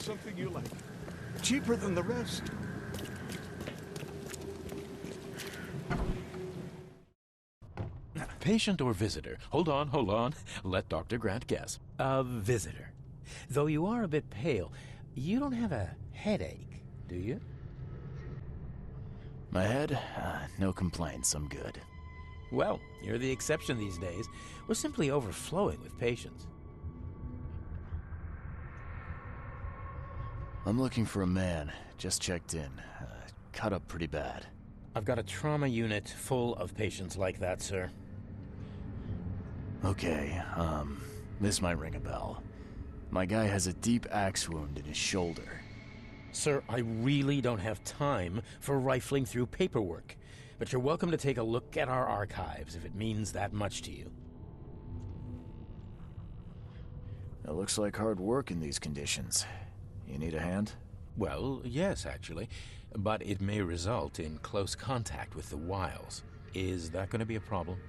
something you like. Cheaper than the rest. Patient or visitor? Hold on. Let Dr. Grant guess. A visitor. Though you are a bit pale, you don't have a headache, do you? My head? No complaints, I'm good. Well, you're the exception these days. We're simply overflowing with patients. I'm looking for a man. Just checked in. Cut up pretty bad. I've got a trauma unit full of patients like that, sir. Okay, this might ring a bell. My guy has a deep axe wound in his shoulder. Sir, I really don't have time for rifling through paperwork, but you're welcome to take a look at our archives if it means that much to you. It looks like hard work in these conditions. You need a hand? Well, yes, actually, but it may result in close contact with the wiles. Is that going to be a problem?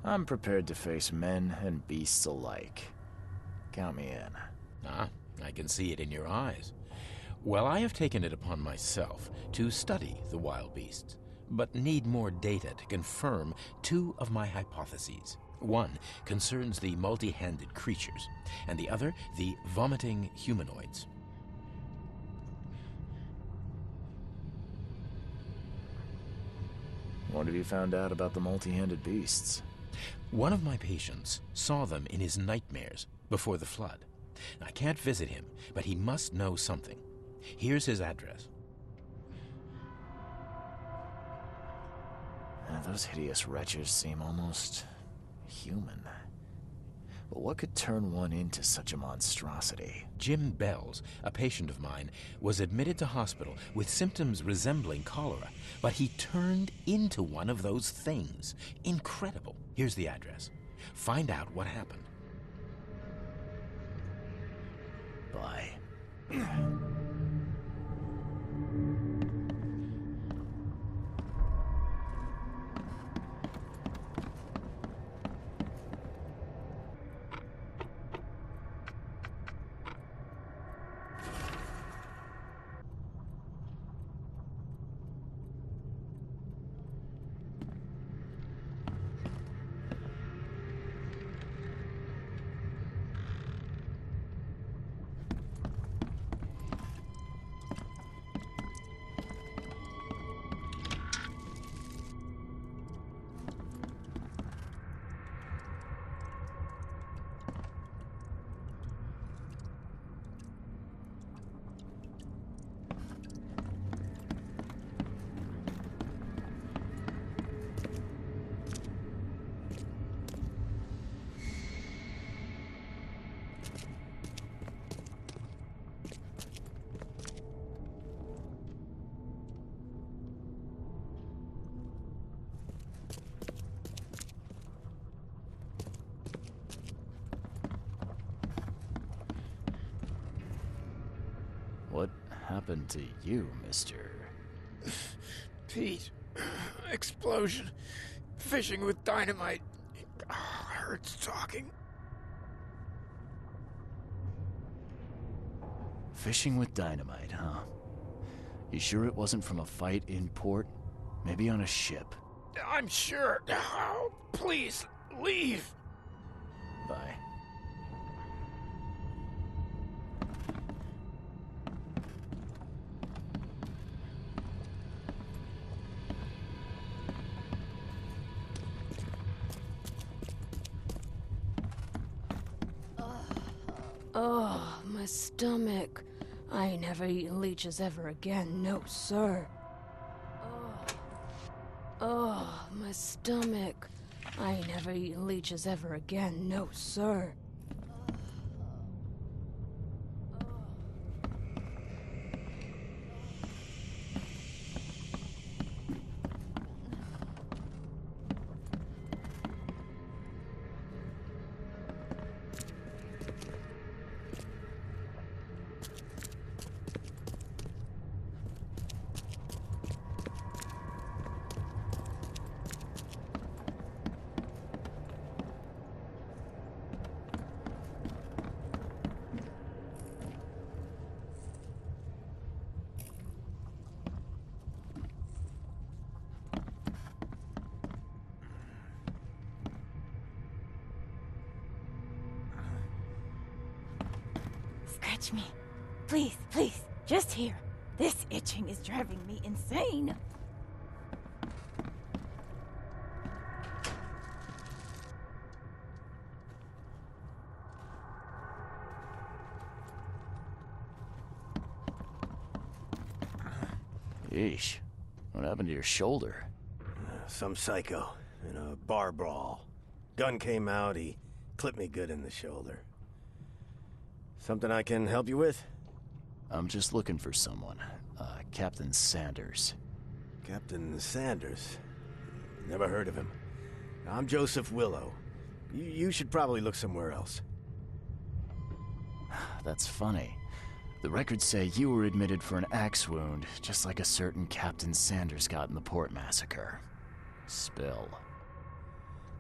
I'm prepared to face men and beasts alike. Count me in. Ah, I can see it in your eyes. Well, I have taken it upon myself to study the wild beasts, but need more data to confirm two of my hypotheses. One concerns the multi-handed creatures, and the other the vomiting humanoids. What have you found out about the multi-handed beasts? One of my patients saw them in his nightmares before the flood. I can't visit him, but he must know something. Here's his address. Those hideous wretches seem almost human. But what could turn one into such a monstrosity? Jim Bells, a patient of mine, was admitted to hospital with symptoms resembling cholera, but he turned into one of those things. Incredible. Here's the address. Find out what happened. Bye. What happened to you, mister? Pete. Explosion. Fishing with dynamite. Hurts talking. Fishing with dynamite, huh? You sure it wasn't from a fight in port? Maybe on a ship? I'm sure. Oh, please, leave. Bye. Oh, my stomach. I ain't never eaten leeches ever again, no sir. Oh, my stomach. I ain't never eaten leeches ever again, no sir. scratch me. Please, please, just here. This itching is driving me insane. Yeesh. What happened to your shoulder? Some psycho in a bar brawl. Gun came out, he clipped me good in the shoulder. Something I can help you with? I'm just looking for someone. Captain Sanders. Captain Sanders? Never heard of him. I'm Joseph Willow. You should probably look somewhere else. That's funny. The records say you were admitted for an axe wound, just like a certain Captain Sanders got in the Port Massacre. Spill.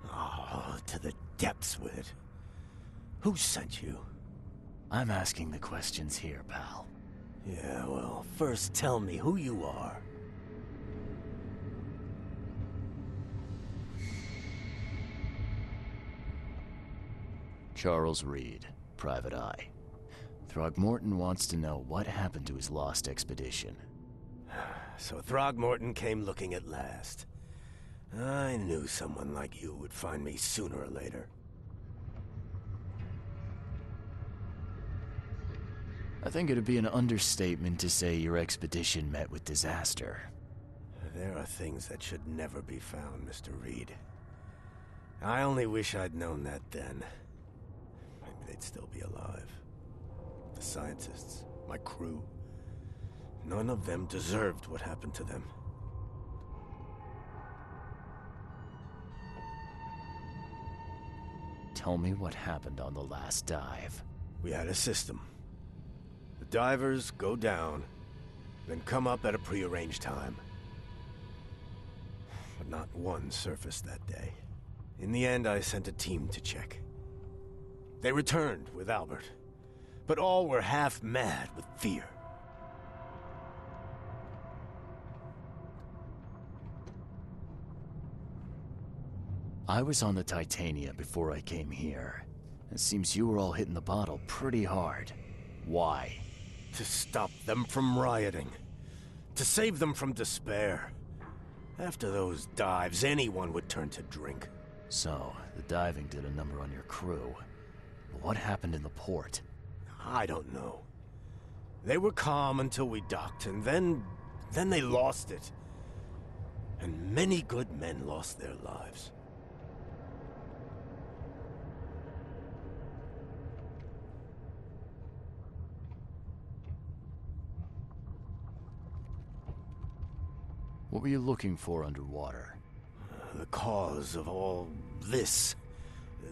Oh, to the depths with it. Who sent you? I'm asking the questions here, pal. Yeah, well, first tell me who you are. Charles Reed, Private Eye. Throgmorton wants to know what happened to his lost expedition. So Throgmorton came looking at last. I knew someone like you would find me sooner or later. I think it'd be an understatement to say your expedition met with disaster. There are things that should never be found, Mr. Reed. I only wish I'd known that then. Maybe they'd still be alive. The scientists, my crew. None of them deserved what happened to them. Tell me what happened on the last dive. We had a system. The divers go down, then come up at a prearranged time. But not one surfaced that day. In the end, I sent a team to check. They returned with Albert, but all were half mad with fear. I was on the Titania before I came here. It seems you were all hitting the bottle pretty hard. Why? To stop them from rioting. To save them from despair. After those dives, anyone would turn to drink. So, the diving did a number on your crew. But what happened in the port? I don't know. They were calm until we docked, and then they lost it. And many good men lost their lives. What were you looking for underwater? The cause of all this.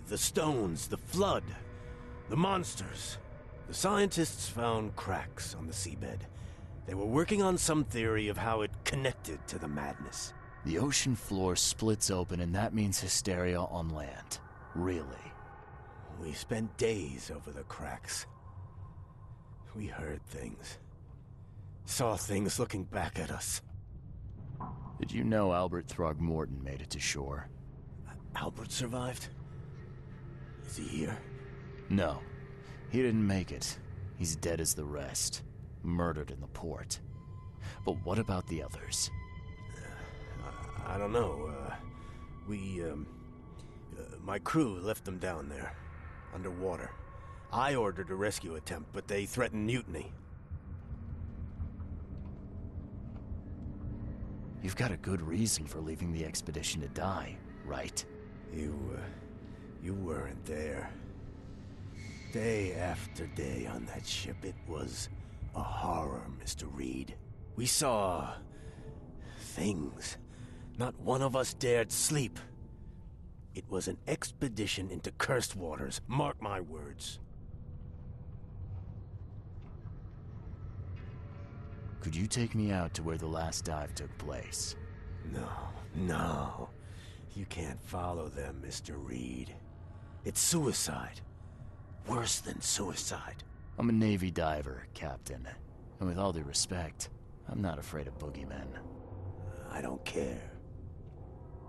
The stones, the flood, the monsters. The scientists found cracks on the seabed. They were working on some theory of how it connected to the madness. The ocean floor splits open and that means hysteria on land. Really? We spent days over the cracks. We heard things. Saw things looking back at us. Did you know Albert Throgmorton made it to shore? Albert survived? Is he here? No. He didn't make it. He's dead as the rest. Murdered in the port. But what about the others? I don't know. My crew left them down there, underwater. I ordered a rescue attempt, but they threatened mutiny. You've got a good reason for leaving the expedition to die, right? You weren't there. Day after day on that ship, it was a horror, Mr. Reed. We saw things. Not one of us dared sleep. It was an expedition into cursed waters, mark my words. Could you take me out to where the last dive took place? No. You can't follow them, Mr. Reed. It's suicide. Worse than suicide. I'm a Navy diver, Captain. And with all due respect, I'm not afraid of boogeymen. I don't care.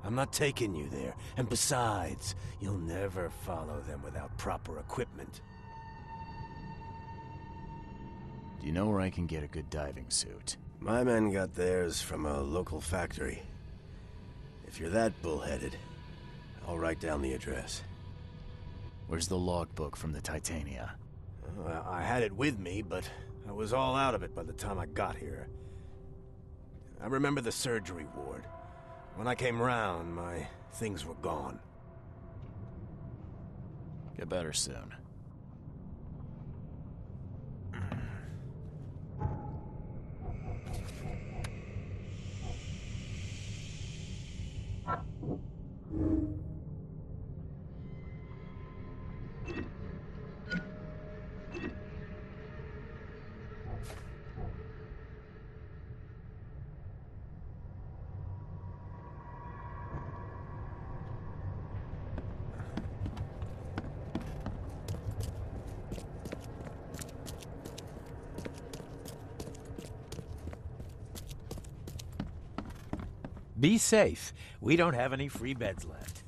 I'm not taking you there. And besides, you'll never follow them without proper equipment. Do you know where I can get a good diving suit? My men got theirs from a local factory. If you're that bullheaded, I'll write down the address. Where's the logbook from the Titania? I had it with me, but I was all out of it by the time I got here. I remember the surgery ward. When I came round, my things were gone. Get better soon. Be safe. We don't have any free beds left.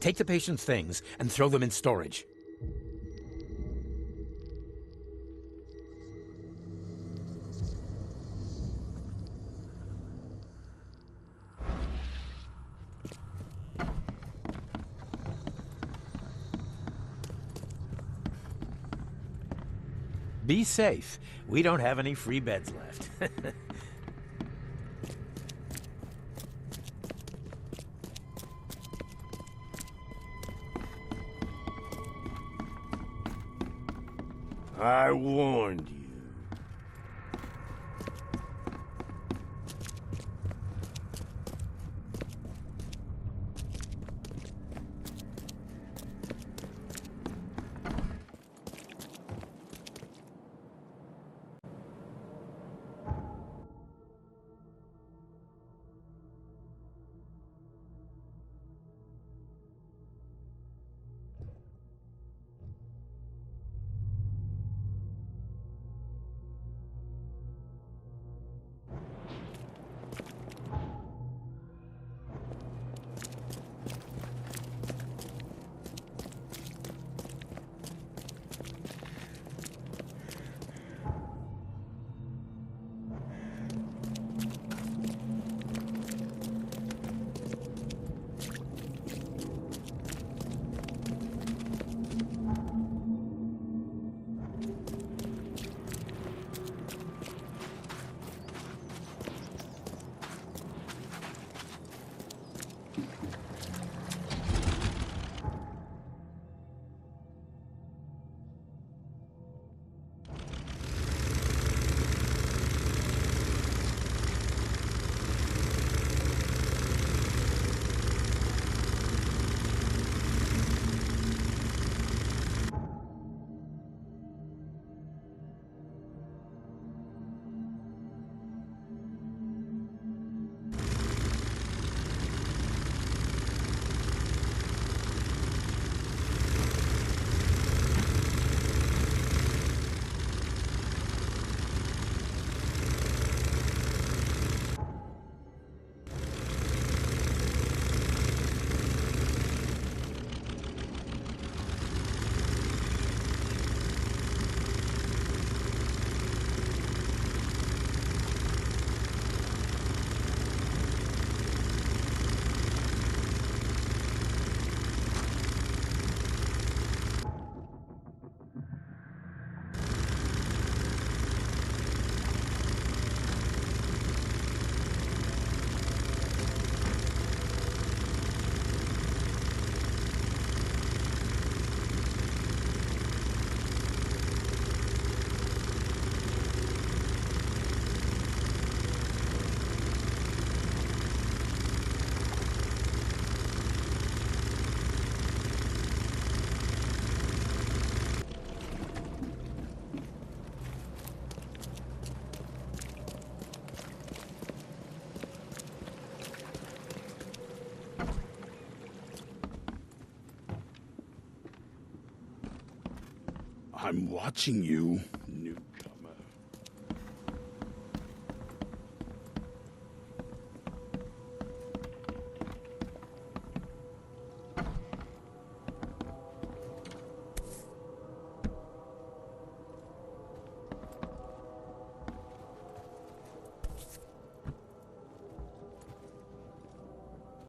Take the patient's things and throw them in storage. Be safe. We don't have any free beds left. I warned you. I'm watching you.